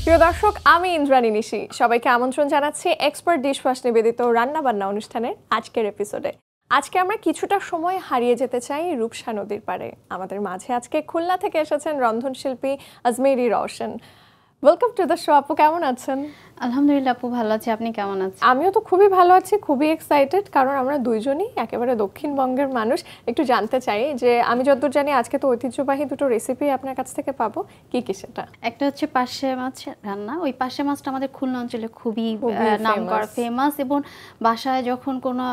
প্রিয় দর্শক, আমি ইন্দ্রাণী নিশি সবাইকে আমন্ত্রণ জানাচ্ছি এক্সপার্ট ডিশওয়াশ নিবেদিত রান্নাবান্না অনুষ্ঠানের আজকের এপিসোডে। আজকে আমরা কিছুটা সময় হারিয়ে যেতে চাই রূপসা নদীর পাড়ে। আমাদের মাঝে আজকে খুলনা থেকে এসেছেন রন্ধনশিল্পী Azmeri Roushan. Welcome to the show. আপু কেমন আছেন? আলহামদুলিল্লাহ আপু, ভালো আছি। আপনি কেমন আছেন? আমিও তো খুবই ভালো আছি, খুবই এক্সাইটেড, কারণ আমরা দুইজনই একেবারে দক্ষিণবঙ্গের মানুষ। একটু জানতে চাই যে আমি যতদূর জানি আজকে তো ঐতিহ্যবাহী দুটো রেসিপি আপনার কাছ থেকে পাবো, কি কি সেটা? একটা হচ্ছে পার্শে মাছ রান্না। ওই পার্শে মাছটা আমাদের খুলনা অঞ্চলে খুবই নামকরা, ফেমাস, এবং বাসায় যখন কোনো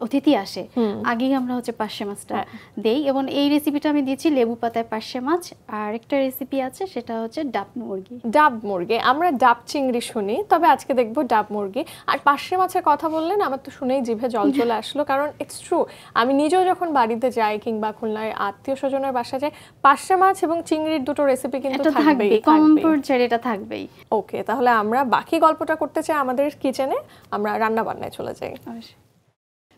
অতিথি আসে আগেই আমরা হচ্ছে পার্শে মাছটা দেই, এবং এই রেসিপিটা আমি দিয়েছি লেবু পাতায় পার্শে মাছ। আর একটা রেসিপি আছে, সেটা হচ্ছে ডাব মুরগি। ডাব মুরগি, আমরা ডাব চিংড়ি শুনি, তবে আজকে দেখবো ডাব মুরগি। আর পার্শে মাছের কথা বললেন, আমার তো শুনেই জিভে জল চলে আসলো, কারণ ইটস ট্রু। আমি নিজেও যখন বাড়িতে যাই কিংবা খুলনায় আত্মীয় স্বজনের বাসায় যাই, পার্শে মাছ এবং চিংড়ির দুটো রেসিপি কিন্তু থাকবেই, কম্পালসারি, এটা থাকবেই। ওকে, তাহলে আমরা বাকি গল্পটা করতে চাই আমাদের কিচেনে। আমরা রান্না বান্নায় চলে যাই।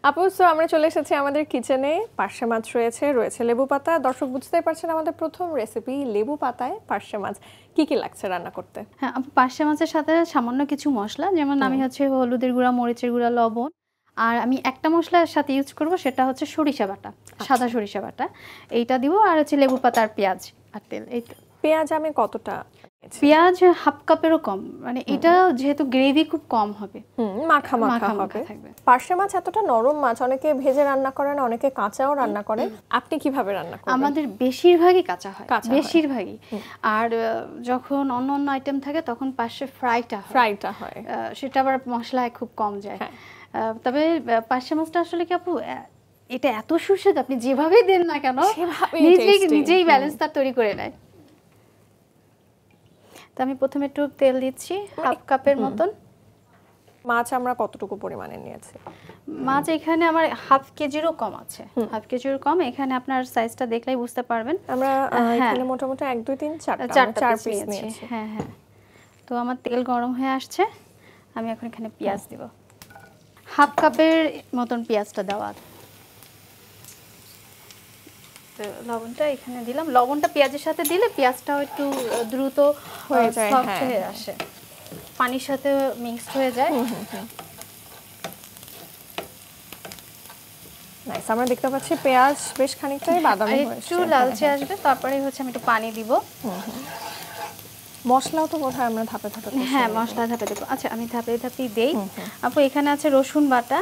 আপু, সো আমরা চলে এসেছি আমাদের কিচেনে। পার্শে মাছ রয়েছে লেবু পাতা। দর্শক বুঝতেই পারছেন আমাদের প্রথম রেসিপি লেবু পাতায় পার্শে মাছ। কি কি লাগছে রান্না করতে? হ্যাঁ আপু, পার্শে মাছের সাথে সামান্য কিছু মশলা, যেমন আমি হচ্ছে হলুদের গুঁড়া, মরিচের গুঁড়া, লবণ, আর আমি একটা মশলার সাথে ইউজ করব, সেটা হচ্ছে সরিষা বাটা, সাদা সরিষা বাটা, এইটা দিব। আর হচ্ছে লেবু পাতা আর পেঁয়াজ আর তেল। এই তো। পেঁয়াজ আমি কতটা? পেঁয়াজ হাফ কাপেরও কম, মানে এটা যেহেতু গ্রেভি খুব কম হবে, মাখা মাখা হবে। পার্শে মাছ এতটা নরম মাছ, অনেকে ভেজে রান্না করেন, অনেকে কাঁচাও রান্না করেন। আপনি কিভাবে রান্না করেন? আমাদের বেশিরভাগই কাঁচা হয়, বেশিরভাগই। আর যখন অন্য অন্য আইটেম থাকে তখন পার্শে ফ্রাইটা হয়, সেটা আবার মশলায় খুব কম যায়। তবে পার্শে মাছটা আসলে কি আপু, এটা এত সুস্বাদু, আপনি যেভাবে দেন না কেন নিজেই ব্যালেন্সটা তৈরি করে নেয়। তো আমি প্রথমে একটু তেল দিচ্ছি, হাফ কাপের মতন। মাছ আমরা কতটুকু পরিমাণে নিয়েছি? মাছ এখানে আমার হাফ কেজিরও কম আছে, হাফ কেজির কম। এখানে আপনার সাইজটা দেখলেই বুঝতে পারবেন। আমরা এখানে মোটামুটি 1 2 3 4 পিস নিয়েছি। হ্যাঁ হ্যাঁ। তো আমার তেল গরম হয়ে আসছে, আমি এখন এখানে পেঁয়াজ দিব। হাফ কাপের মতন পেঁয়াজটা দেওয়া। তো লবণটা এখানে দিলাম। লবণটা পেঁয়াজের সাথে দিলে পেঁয়াজটাও একটু দ্রুত হয়ে যায়, সফট হয়ে আসে, পানির সাথে মিক্সড হয়ে যায়। নাইস, আমরা দেখতে পাচ্ছি পেঁয়াজ বেশ খানিকটাই বাদামি হয়েছে, একটু লালচে আসবে, তারপরে হচ্ছে আমি একটু পানি দিব। মশলাও তো বোধহয় আমরা ধাপে ধাপে। হ্যাঁ, মশলা ধাপে দেবো। আচ্ছা, আমি ধাপে ধাপেই দেই। আপু, এখানে আছে রসুন বাটা,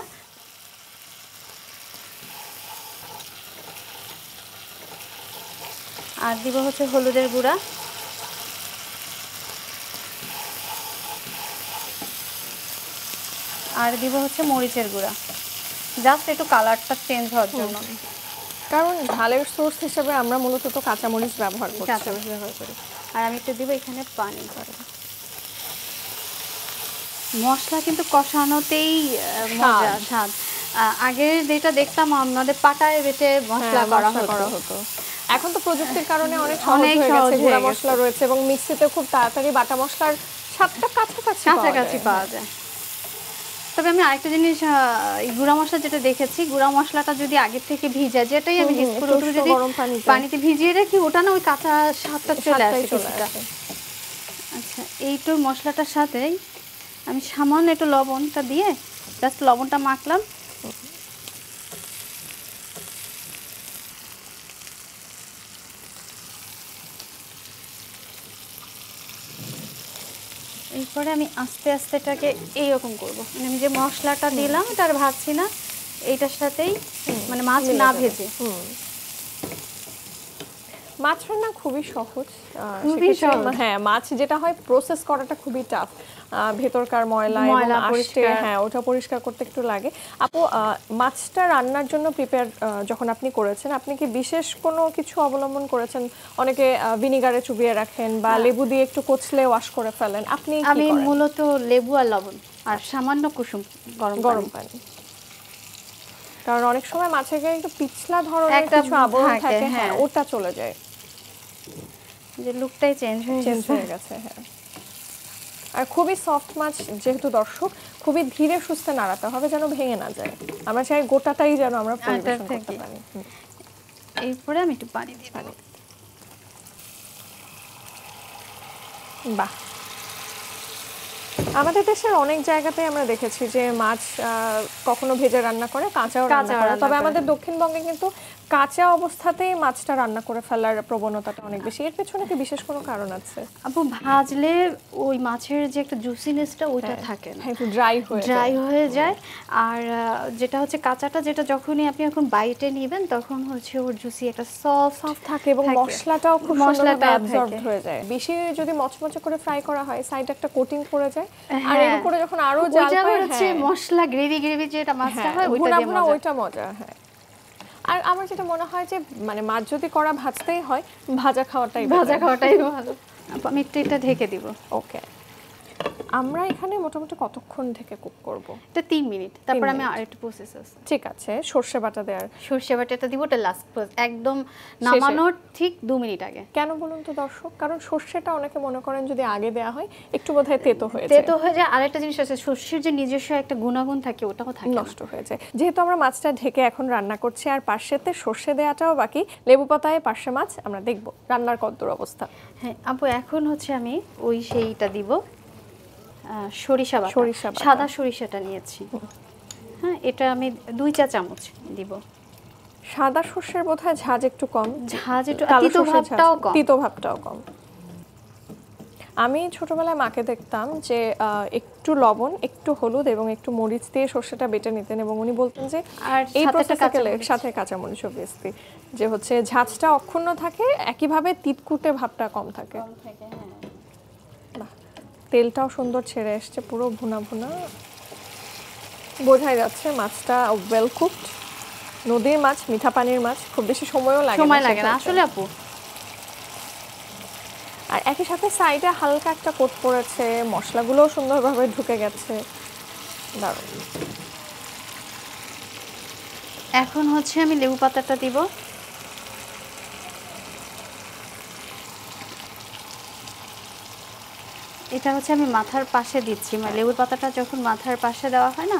আর দিব হচ্ছে হলুদের গুঁড়া, আর দিব হচ্ছে মরিচের গুঁড়া, জাস্ট একটু কালারটা চেঞ্জ হওয়ার জন্য। কারণ ঝালের সোর্স হিসেবে আমরা মূলত তো কাঁচামরিচ ব্যবহার করি। আর আমি একটু দিব এখানে পানি। মশলা কিন্তু কষানোতেই মজা, স্বাদ। আগে যেটা দেখতাম আমাদের পাটায় বেটে মশলা করা হতো, এখন তো প্রযুক্তির কারণে অনেক সহজ হয়ে গেছে। গুঁড়া মশলা রয়েছে এবং মিক্সিতে খুব তাড়াতাড়ি বাটা মশলার স্বাদটা কাছাকাছি পাওয়া যায়। তবে আমি আরেকটা জিনিস, গুঁড়া মশলা যেটা দেখেছি, গুঁড়া মশলাটা যদি আগে থেকে ভিজে, যেটাই আমি যদি পানিতে ভিজিয়ে রাখি, ওটা না ওই কাঁচা স্বাদটা চলে আসে কিছুটা। আচ্ছা, এইটুকু মশলাটার সাথেই আমি সামান্য একটু লবণটা দিয়ে জাস্ট লবণটা মাখলাম। এরপরে আমি আস্তে আস্তে এটাকে এইরকম করবো, মানে আমি যে মশলাটা দিলাম এটা আর ভাজছি না, এইটার সাথেই, মানে মাছ না ভেজে। মাছ রান্না খুবই সহজ। হ্যাঁ, মাছ যেটা হয় প্রসেস করাটা খুবই টাফ। ভেতরকার ময়লা ওটা পরিষ্কার করতে একটু লাগে। আপু, মাছটা রান্নার জন্য প্রিপেয়ার যখন আপনি করেছেন, আপনি কি বিশেষ কোনো কিছু অবলম্বন করেছেন? অনেকে ভিনিগারে চুবিয়ে রাখেন বা লেবু দিয়ে একটু কচলে ওয়াশ করে ফেলেন, আমি মূলত লেবু আর লবণ আর সামান্য কুসুম গরম পানি। কারণ অনেক সময় মাছের গায়ে একটু পিছলা ধরনের কিছু আবরণ থাকে, হ্যাঁ, ওটা চলে যায়, যে লুকটাই চেঞ্জ হয়ে গেছে। হ্যাঁ, আর খুবই সফট মাছ যেহেতু দর্শক, খুবই ধীরে সুস্থে নাড়াতে হবে যেন ভেঙে না যায়। আমরা চাই গোটাটাই যেন আমরা পরিবেশন করতে পারি। এরপরে আমি একটু পানি দিই। বাহ, আমাদের দেশের অনেক জায়গাতে আমরা দেখেছি যে মাছ কখনো ভেজে রান্না করে, কাঁচাও রান্না করে, তবে আমাদের দক্ষিণবঙ্গে কিন্তু কাঁচা অবস্থাতেই মাছটা রান্না করে ফেলার প্রবণতাটা অনেক বেশি। এর পেছনে কি বিশেষ কোনো কারণ আছে? আপু ভাজলে ওই মাছের যে একটা জুসিনেসটা ওইটা থাকে না, একটু ড্রাই হয়ে যায়। আর যেটা হচ্ছে কাঁচাটা, যেটা যখনই আপনি এখন বাইটে নেবেন তখন হচ্ছে ওর জুসি একটা সফট থাকে এবং মশলাটাও খুব সুন্দরভাবে অ্যাবজর্ব হয়ে যায়। বেশি যদি মচমচে করে ফ্রাই করা হয় সাইডে একটা কোটিং পড়ে যায়, আর এর উপরে যখন আরো জাল পায় হচ্ছে মশলা গ্রেভি যেটা মাছটা হয় ওইটা দিয়ে মজা, ওইটা মজা। হ্যাঁ, আর আমার যেটা মনে হয় যে মানে মাছ যদি করা ভাজতেই হয়, ভাজা খাওয়াটাই ভালো। আমি একটু এটা ঢেকে দিব। ওকে, আমরা এখানে মোটামুটি কতক্ষণ থেকে কুক করব? এটা 3 মিনিট, তারপর আমি আরেকটু প্রসেস আছে। ঠিক আছে, সরষে বাটা দেওয়ার। সরষে বাটাটা দিব, ওটা লাস্ট একদম নামানোর ঠিক 2 মিনিট আগে। কেন বলুন তো দর্শক? কারণ সরষেটা অনেকে মনে করেন যদি আগে দেওয়া হয় একটু বোধহয় তেতো হয়ে যায়। আরেকটা জিনিস আছে, সরষের যে নিজস্ব একটা গুণাগুণ থাকে ওটাও থাকে, নষ্ট হয়ে যায়। যেহেতু আমরা মাছটা ঢেকে এখন রান্না করছি আর পার্শ্বেতে সরষে দেওয়াটাও বাকি, লেবু পাতায় পার্শ্বে মাছ আমরা দেখব রান্নার কতদূর অবস্থা। হ্যাঁ আপু, এখন হচ্ছে আমি ওই সেইটা দিব, সরিষা বাটা, সাদা সরিষাটা নিয়েছি। হ্যাঁ, এটা আমি 2 চা চামচ দিব। সাদা সরষের বোধহয় ঝাঁজ একটু কম, তিতো ভাবটাও কম। আমি ছোটবেলায় মাকে দেখতাম যে একটু লবণ, একটু হলুদ এবং একটু মরিচ দিয়ে সরষেটা বেটে নিতেন, এবং উনি বলতেন যে এই প্রসেসে সাথে কাঁচামরিচ অবভিয়াসলি, যে হচ্ছে ঝাঁজটা অক্ষুণ্ণ থাকে, একইভাবে তিতকুটে ভাবটা কম থাকে। তেলটাও সুন্দর ছেড়ে এসছে, পুরো ভুনা ভুনা বোঝাই যাচ্ছে মাছটা ওয়েল কুকড। নদীর মাছ, মিঠা পানির মাছ, খুব বেশি সময়ও লাগে না আসলে আপু। আর একই সাথে সাইডে হালকা একটা কোট পড়েছে, মশলাগুলোও সুন্দরভাবে ঢুকে গেছে, দারুণ। এখন হচ্ছে আমি লেবু পাতাটা দিব। এটা হচ্ছে আমি মাথার পাশে দিচ্ছি, মানে লেবুর পাতাটা যখন মাথার পাশে দেওয়া হয় না,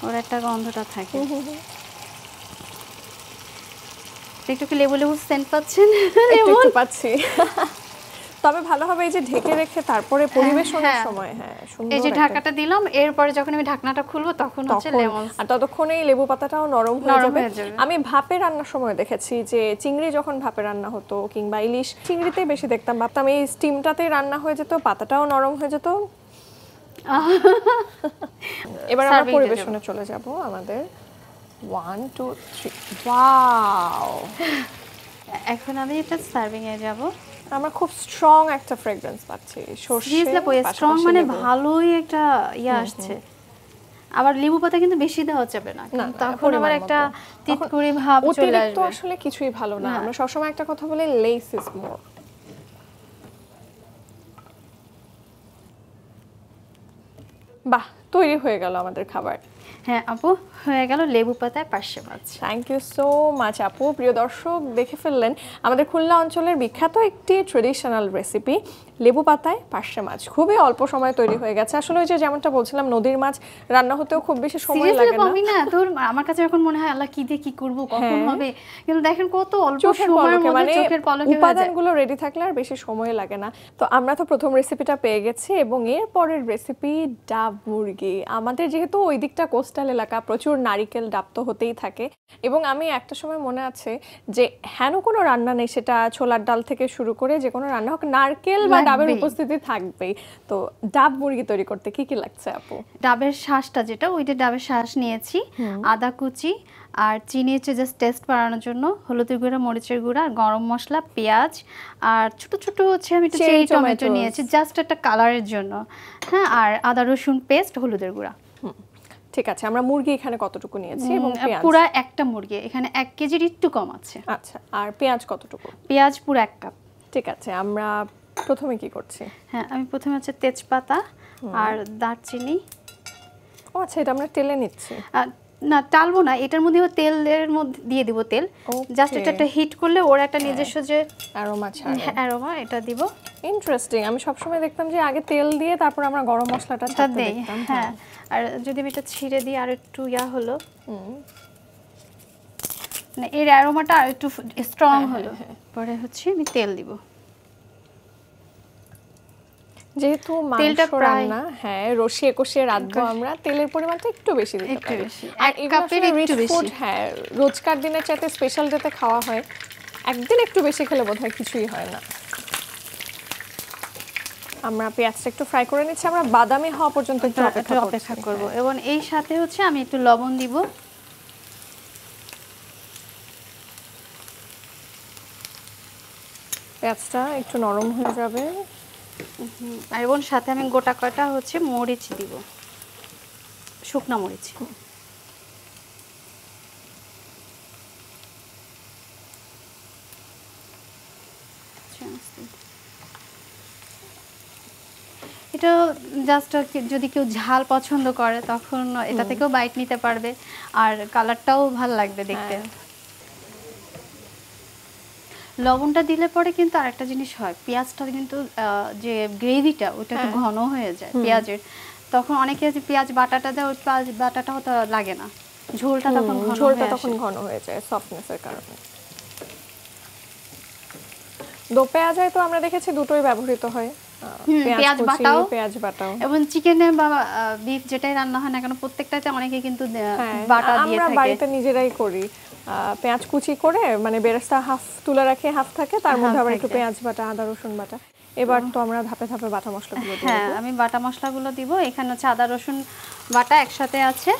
ওর একটা গন্ধটা থাকে। একটু কি লেবু সেন্ট পাচ্ছেন? একটু পাচ্ছি। তবে ভালো হবে এই যে ঢেকে রেখে তারপরে পরিবেশনের সময় এই যে ঢাকাটা দিলাম, এরপরে যখন আমি ঢাকনাটা খুলবো তখন হচ্ছে লেমন, আর ততক্ষণে লেবু পাতাটাও নরম হয়ে যাবে। আমি ভাপে রান্নার সময় দেখেছি যে চিংড়ি যখন ভাপে রান্না হতো কিংবা ইলিশ, চিংড়িতে বেশি দেখতাম, ভাবতাম এই স্টিমটাতেই রান্না হয়ে যেত, পাতাটাও নরম হয়ে যেত। এবার আমরা পরিবেশনে চলে যাব আমাদের। 1 2 3, ওয়াও। এখন আমি এটা সার্ভিং এ যাব। আমরা খুব স্ট্রং একটা ফ্রেগ্রেন্স পাচ্ছি, সরষে স্ট্রং, মানে ভালোই একটা আসছে। আবার লেবু পাতা কিন্তু বেশি দেওয়া যাবে না, তখন আবার একটা তিতকুড়ি ভাব চলে আসবে। অতিরিক্ত আসলে কিছুই ভালো না। আমরা সবসময় একটা কথা বলি, লেস ইজ মোর। বাহ, তৈরি হয়ে গেল আমাদের খাবার। হ্যাঁ আপু, হয়ে গেল লেবু পাতায় পার্শে মাছ। থ্যাংক ইউ সো মাচ আপু। প্রিয় দর্শক, দেখে ফেললেন আমাদের খুলনা অঞ্চলের বিখ্যাত একটি ট্রেডিশনাল রেসিপি, লেবু পাতায় পার্শে মাছ। খুবই অল্প সময়ে তৈরি হয়ে গেছে। আসলে ওই যে যেমনটা বলছিলাম, নদীর মাছ রান্না হতেও খুব বেশি সময় লাগে না। আমার কাছে এখন মনে হয় আল্লাহ কি দিয়ে কি করব, কখন হবে, কিন্তু দেখেন কত অল্প সময়ের মধ্যে চোখের পলকে উপাদানগুলো রেডি থাকলে আর বেশি সময় লাগে না। তো আমরা তো প্রথম রেসিপিটা পেয়ে গেছি, এবং এর পরের রেসিপি ডাব মুরগি। আমাদের যেহেতু ওই দিকটা কোস্টাল এলাকা, প্রচুর নারিকেল ডাব তো হতেই থাকে, এবং আমি একটা সময় মনে আছে যে হেন কোনো রান্না নেই, সেটা ছোলার ডাল থেকে শুরু করে যে কোনো রান্না হোক, নারকেল বা ডাবের উপস্থিতি থাকবেই। তো ডাব মুরগি তৈরি করতে কি কি লাগছে আপু? ডাবের শাঁসটা, যেটা ওইটা ডাবের শাঁস নিয়েছি, আদা কুচি আর চিনি হচ্ছে জাস্ট টেস্ট বাড়ানোর জন্য, হলুদের গুঁড়া, মরিচের গুঁড়া, গরম মশলা, পেঁয়াজ, আর ছোট ছোট হচ্ছে আমি একটু চেরি টমেটো নিয়েছি জাস্ট একটা কালারের জন্য। হ্যাঁ, আর আদা রসুন পেস্ট, হলুদের গুঁড়া। ঠিক আছে, আমরা মুরগি এখানে কতটুকু নিয়েছি? এবং পেঁয়াজ পুরো একটা মুরগি, এখানে 1 কেজির একটু কম আছে। আচ্ছা, আর পেঁয়াজ কতটুকু? পেঁয়াজ পুরো 1 কাপ। ঠিক আছে, আমরা প্রথমে কি করছি? হ্যাঁ, আমি প্রথমে হচ্ছে তেজপাতা আর দারচিনি। ও আচ্ছা, এটা আমরা তেলে নিচ্ছি? না, টালবো না, এটার মধ্যে তেলের মধ্যে দিয়ে দিব তেল, জাস্ট এটা একটা হিট করলে ওর একটা নিজস্ব যে অ্যারোমা ছাড়ে, অ্যারোমা, এটা দিব। ইন্টারেস্টিং। আমি সবসময় দেখতাম যে আগে তেল দিয়ে তারপর আমরা গরম মশলাটা ছাড়তে দেখতাম। হ্যাঁ, আর যদি আমি এটা ছিঁড়ে দিই আর একটু হলো, মানে এর অ্যারোমাটা আর একটু স্ট্রং হলো, পরে হচ্ছে আমি তেল দিব। যেহেতু মাংস রান্না, হ্যাঁ রসিয়ে কষিয়ে রাঁধবো আমরা, তেলের পরিমাণটা একটু বেশি দিতে পারি। আর এক কাপের একটু বেশি। হ্যাঁ রোজকার দিনের চাইতে স্পেশাল ডেতে খাওয়া হয়, একদিন একটু বেশি খেলে বোধহয় কিছুই হয় না। আমরা পেঁয়াজটা একটু ফ্রাই করে নিচ্ছি, আমরা বাদামি হওয়া পর্যন্ত একটু অপেক্ষা করব। এবং এই সাথে হচ্ছে আমি একটু লবণ দিব। পেঁয়াজটা একটু নরম হয়ে যাবে। আর এবং সাথে আমি গোটা কয়টা হচ্ছে মরিচ দিব, শুকনা মরিচ। এটা জাস্ট যদি কেউ ঝাল পছন্দ করে তখন এটা থেকেও বাইট নিতে পারবে, আর কালারটাও ভালো লাগবে দেখতে। লবণটা দিলে পরে কিন্তু আরেকটা জিনিস হয়, পেঁয়াজটা কিন্তু যে গ্রেভিটা ওটা একটু ঘন হয়ে যায় পেঁয়াজের, তখন অনেকে যে পেঁয়াজ বাটাটা দেয় ওই পেঁয়াজ বাটাটাও তো লাগে না, ঝোলটা তখন ঘন হয়ে যায় সফটনেসের কারণে। দো পেঁয়াজায় তো আমরা দেখেছি দুটোই ব্যবহৃত হয়, পেঁয়াজ বাটাও এবং চিকেনে বা বিফ যেটাই রান্না হয় না কেন প্রত্যেকটাতে অনেকে কিন্তু বাটা দিয়ে থাকে। আমরা বাড়িতে নিজেরাই করি, পেঁয়াজ কুচি করে মানে বেরেস্তা হাফ তুলে রাখি, হাফ থাকে তার মধ্যে আবার একটু পেঁয়াজ বাটা, আদা রসুন বাটা। এবার তো আমরা ধাপে ধাপে বাটা মশলাগুলো দিব। হ্যাঁ আমি বাটা মশলাগুলো দিব। এখানে হচ্ছে আদা রসুন বাটা একসাথে আছে,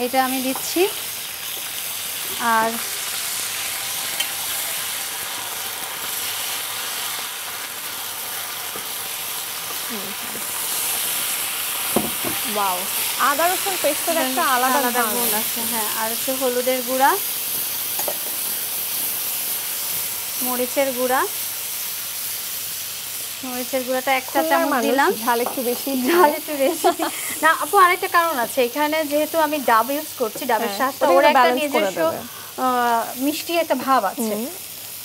এটা আমি দিচ্ছি। আর ওয়াও, আদা রসুন পেস্টের একটা আলাদা গুণ আছে। হ্যাঁ, আর হচ্ছে হলুদের গুঁড়া, মরিচের গুঁড়াটা এক চা চামচ দিলাম। ঝাল একটু বেশি না আপু, আরেকটা কারণ আছে এখানে, যেহেতু আমি ডাব ইউজ করছি, ডাবের স্বাদটা ওর একটা নিজস্ব মিষ্টি একটা ভাব আছে,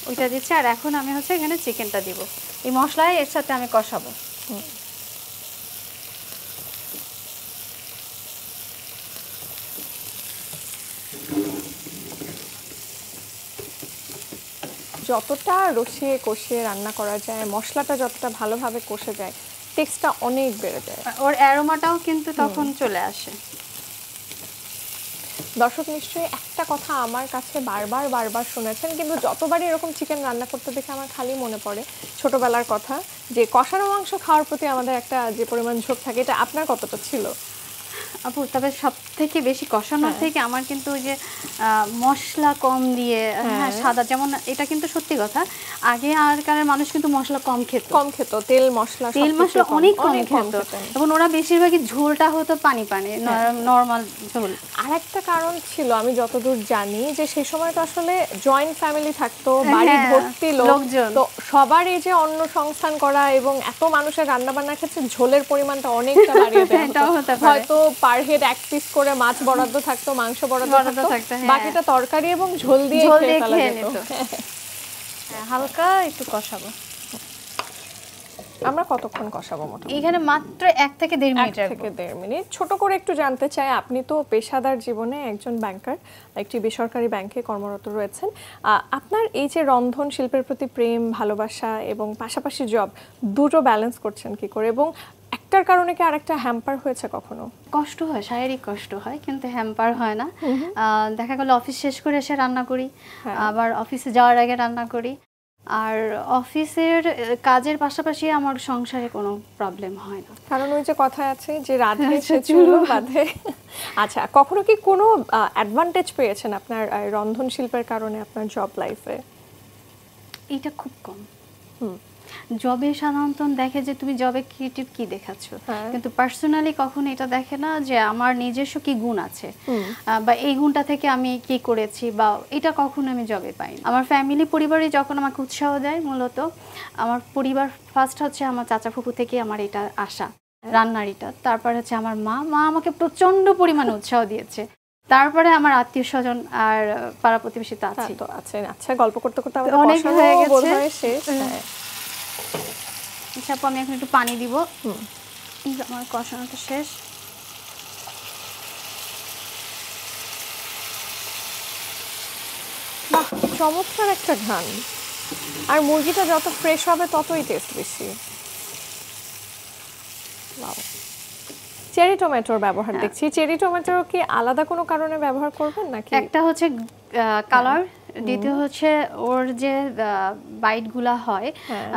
ওইটা দিচ্ছি। আর এখন আমি হচ্ছে এখানে চিকেনটা দিব, এই মশলায় এর সাথে আমি কষাবো। যতটা রসিয়ে কষিয়ে রান্না করা যায়, মশলাটা যতটা ভালোভাবে কষে যায়, টেস্টটা অনেক বেড়ে যায়, ওর অ্যারোমাটাও কিন্তু তখন চলে আসে। দর্শক নিশ্চয়ই একটা কথা আমার কাছে বারবার শুনেছেন, কিন্তু যতবারই এরকম চিকেন রান্না করতে দেখে আমার খালি মনে পড়ে ছোটবেলার কথা, যে কষানো মাংস খাওয়ার প্রতি আমাদের একটা যে পরিমাণ ঝোঁক থাকে, এটা আপনার কতটা ছিল? আপু তবে সব থেকে বেশি কষানোর থেকে আমার কিন্তু ওই যে মশলা কম দিয়ে, হ্যাঁ সাদা, যেমন এটা কিন্তু সত্যি কথা, আগে আগেকার মানুষ কিন্তু মশলা কম খেত, তেল মশলা অনেক কম খেত, এবং ওরা বেশিরভাগই ঝোলটা হতো পানি নরমাল ঝোল। আরেকটা কারণ ছিল আমি যতদূর জানি, যে সেই সময় তো আসলে জয়েন্ট ফ্যামিলি থাকতো, বাড়ি ভর্তি লোকজন, তো সবার এই যে অন্ন সংস্থান করা এবং এত মানুষের রান্না বান্নার ক্ষেত্রে ঝোলের পরিমাণটা অনেকটা বাড়িয়ে দেওয়া হতো। হয়তো পার হেড এক পিস করে মাছ বরাদ্দ থাকতো, মাংস বরাদ্দ থাকতো, বাকিটা তরকারি এবং ঝোল দিয়ে খেয়ে ফেলা যেত। হালকা একটু কষাবো। আমরা কতক্ষণ কষাবো মোটামুটি? এখানে মাত্র 1 থেকে 1.5 মিনিট। ছোট করে একটু জানতে চাই, আপনি তো পেশাদার জীবনে একজন ব্যাংকার, একটি বেসরকারি ব্যাংকে কর্মরত রয়েছেন, আপনার এই যে রন্ধন শিল্পের প্রতি প্রেম, ভালোবাসা এবং পাশাপাশি জব, দুটো ব্যালেন্স করছেন কি করে, এবং একটার কারণে কি আরেকটা হ্যাম্পার হয়েছে কখনো? কষ্ট হয়, শারীরিক কষ্ট হয়, কিন্তু হ্যাম্পার হয় না। দেখা গেল অফিস শেষ করে এসে রান্না করি, আবার অফিসে যাওয়ার আগে রান্না করি, আর অফিসের কাজের পাশাপাশি আমার সংসারে কোনো প্রবলেম হয় না, কারণ ওই যে কথা আছে যে রাধে সে চুলো বাঁধে। আচ্ছা, কখনো কি কোনো অ্যাডভান্টেজ পেয়েছেন আপনার রন্ধন শিল্পের কারণে আপনার জব লাইফে? এটা খুব কম। জবে সাধারণত দেখে যে তুমি জবে ক্রিয়েটিভ কি দেখাচ্ছ, কিন্তু পার্সোনালি কখনো এটা দেখে না যে আমার নিজস্ব কি গুণ আছে, বা এই গুণটা থেকে আমি কি করেছি, বা এটা কখনো আমি জবে পাইনি। আমার ফ্যামিলি পরিবারে যখন আমাকে উৎসাহ দেয়, মূলত আমার পরিবার ফার্স্ট হচ্ছে আমার চাচা ফুপু থেকে আমার এটা আশা, রান্নার এটা, তারপর হচ্ছে আমার মা আমাকে প্রচন্ড পরিমাণে উৎসাহ দিয়েছে, তারপরে আমার আত্মীয় স্বজন আর পাড়া প্রতিবেশী তো আছে। আচ্ছা, গল্প করতে করতে অনেক হয়ে গেছে শেষ। আচ্ছা আপু, আমি এখন একটু পানি দিব, আমার কষানোটা শেষ। বাহ, চমৎকার একটা ঘ্রাণ, আর মুরগিটা যত ফ্রেশ হবে ততই টেস্ট বেশি। চেরি টমেটোর ব্যবহার দেখছি। চেরি টমেটো কি আলাদা কোনো কারণে ব্যবহার করবেন নাকি? একটা হচ্ছে কালার, দ্বিতীয় হচ্ছে ওর যে বাইট গুলা হয়,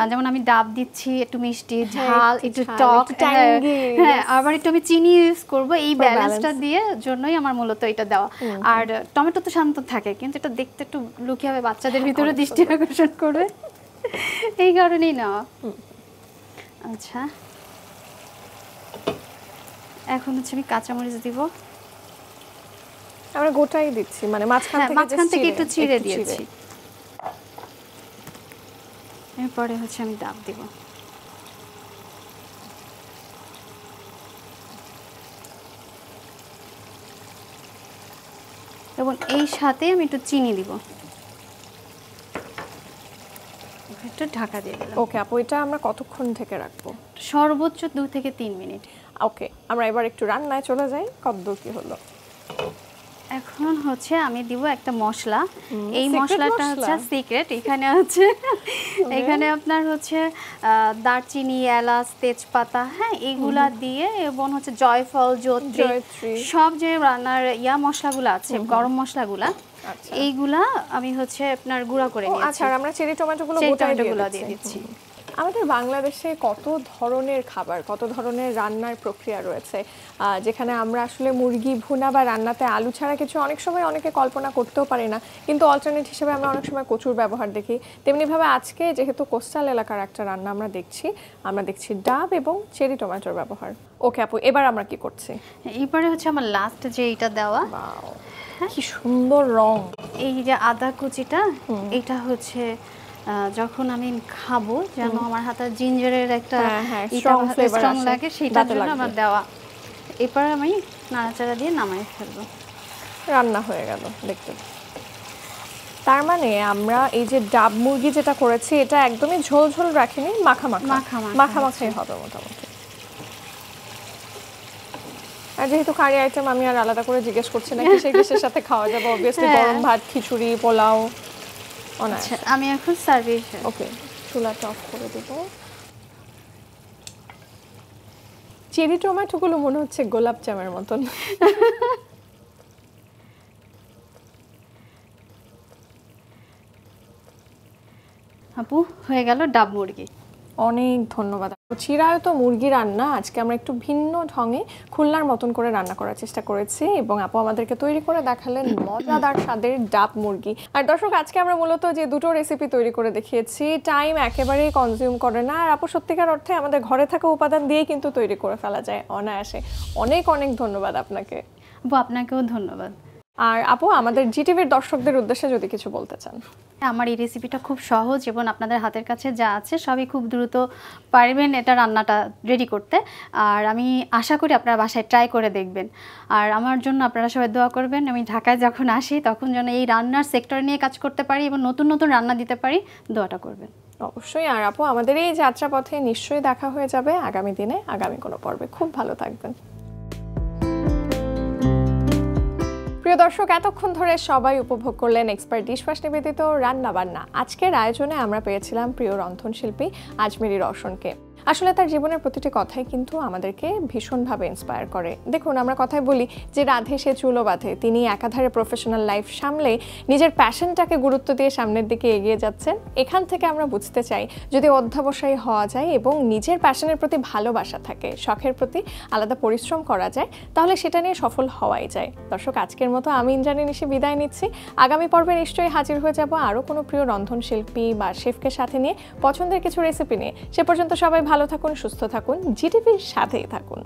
যেমন আমি ডাব দিচ্ছি একটু মিষ্টি, ঝাল, একটু টক, হ্যাঁ আবার একটু আমি চিনি ইউজ করব, এই ব্যালেন্সটা দিয়ে জন্যই আমার মূলত এটা দেওয়া। আর টমেটো তো শান্ত থাকে, কিন্তু এটা দেখতে একটু লুকিয়ে হবে, বাচ্চাদের ভিতরে দৃষ্টি আকর্ষণ করবে, এই কারণেই নেওয়া। আচ্ছা, এখন হচ্ছে আমি কাঁচামরিচ দিব। আমরা গোটাই দিচ্ছি, মানে মাঝখান থেকে একটু চিড়ে দিয়েছি। এরপরে হচ্ছে আমি ডাব দিব। এবং এই সাথে আমি একটু চিনি দিব। একটু ঢাকা দিয়ে দিলাম। ওকে আপু, এটা আমরা কতক্ষণ থেকে রাখবো? সর্বোচ্চ 2 থেকে 3 মিনিট। ওকে, আমরা এবার একটু রান্নায় চলে যাই। কতদূর কি হলো? এখন হচ্ছে আমি দিব একটা মশলা। এই মশলাটা হচ্ছে সিক্রেট। এখানে আপনার হচ্ছে দারচিনি, এলাচ, তেজপাতা, হ্যাঁ এগুলা দিয়ে, এবং হচ্ছে জয়ফল, জয়ত্রী, সব যে রান্নার মশলাগুলো আছে, গরম মশলাগুলা, এইগুলা আমি হচ্ছে আপনার গুঁড়া করে নিয়েছি। আচ্ছা, আমরা চেরি টমেটোগুলো দিয়ে দিচ্ছি। আমাদের বাংলাদেশে কত ধরনের খাবার, কত ধরনের রান্নার প্রক্রিয়া রয়েছে, যেখানে আমরা আসলে মুরগি ভুনা বা রান্নাতে আলু ছাড়া কিছু অনেক সময় অনেকে কল্পনা করতেও পারি না, কিন্তু অল্টারনেট হিসেবে আমরা অনেক সময় কচুর ব্যবহার দেখি। তেমনিভাবে আজকে যেহেতু কোস্টাল এলাকার একটা রান্না আমরা দেখছি ডাব এবং চেরি টমেটোর ব্যবহার। ওকে আপু, এবার আমরা কি করছি? এবারে হচ্ছে আমার লাস্ট যে এটা দেওয়া, কি সুন্দর রং। এই যে আদা কুচিটা, এটা হচ্ছে যখন আমি খাবো যেন আমার হাতে জিঞ্জারের একটা স্ট্রং লাগে, সেটার জন্য আমার দেওয়া। এরপর আমি নাড়াচাড়া দিয়ে নামাই ফেলবো। রান্না হয়ে গেল দেখতে। তার মানে আমরা এই যে ডাব মুরগি যেটা করেছি, এটা একদমই ঝোল ঝোল রাখিনি, মাখামাখাই হবে মোটামুটি। আর যেহেতু কারি আইটেম, আমি আর আলাদা করে জিজ্ঞেস করছি না কিসের সাথে খাওয়া যাবে। অবভিয়াসলি গরম ভাত, খিচুড়ি, পোলাও। আচ্ছা, আমি এখন সার্ভিস। ওকে, চুলাটা অফ করে দেব। চেরি টমেটোগুলো মনে হচ্ছে গোলাপ জামের মতন। আপু, হয়ে গেল ডাব মুরগি। অনেক ধন্যবাদ। চিরায়ত মুরগি রান্না আজকে আমরা একটু ভিন্ন ঢঙে খুলনার মতন করে রান্না করার চেষ্টা করেছি, এবং আপু আমাদেরকে তৈরি করে দেখালেন মজাদার স্বাদের ডাব মুরগি। আর দর্শক, আজকে আমরা মূলত যে দুটো রেসিপি তৈরি করে দেখিয়েছি, টাইম একেবারেই কনজিউম করে না, আর আপু সত্যিকার অর্থে আমাদের ঘরে থাকা উপাদান দিয়ে কিন্তু তৈরি করে ফেলা যায় অনায়াসে। অনেক অনেক ধন্যবাদ আপনাকে। আপু, আপনাকেও ধন্যবাদ। আর আপু, আমাদের জিটিভির দর্শকদের উদ্দেশ্যে যদি কিছু বলতে চান। আমার এই রেসিপিটা খুব সহজ, এবং আপনাদের হাতের কাছে যা আছে সবই খুব দ্রুত পারবেন এটা রান্নাটা রেডি করতে। আর আমি আশা করি আপনারা বাসায় ট্রাই করে দেখবেন। আর আমার জন্য আপনারা সবাই দোয়া করবেন, আমি ঢাকায় যখন আসি তখন যেন এই রান্নার সেক্টর নিয়ে কাজ করতে পারি এবং নতুন নতুন রান্না দিতে পারি, দোয়াটা করবেন অবশ্যই। আর আপু, আমাদের এই যাত্রাপথে নিশ্চয়ই দেখা হয়ে যাবে আগামী দিনে, আগামী কোনো পর্বে। খুব ভালো থাকবেন। প্রিয় দর্শক, এতক্ষণ ধরে সবাই উপভোগ করলেন এক্সপার্ট ডিশওয়াশ নিবেদিত রান্না বান্না। আজকের আয়োজনে আমরা পেয়েছিলাম প্রিয় রন্ধনশিল্পী আজমেরি রওশনকে। আসলে তার জীবনের প্রতিটি কথাই কিন্তু আমাদেরকে ভীষণভাবে ইন্সপায়ার করে। দেখুন, আমরা কথায় বলি যে রাধে সে চুলো বাঁধে। তিনি একাধারে প্রফেশনাল লাইফ সামলে নিজের প্যাশনটাকে গুরুত্ব দিয়ে সামনের দিকে এগিয়ে যাচ্ছেন। এখান থেকে আমরা বুঝতে চাই, যদি অধ্যবসায়ী হওয়া যায় এবং নিজের প্যাশনের প্রতি ভালোবাসা থাকে, শখের প্রতি আলাদা পরিশ্রম করা যায়, তাহলে সেটা নিয়ে সফল হওয়াই যায়। দর্শক, আজকের মতো আমি ইন্দ্রাণী নিশি বিদায় নিচ্ছি। আগামী পর্বে নিশ্চয়ই হাজির হয়ে যাব আরও কোনো প্রিয় রন্ধনশিল্পী বা শেফকে সাথে নিয়ে, পছন্দের কিছু রেসিপি নিয়ে। সে পর্যন্ত সবাই ভালো থাকুন, সুস্থ থাকুন, জিটিভির সাথেই থাকুন।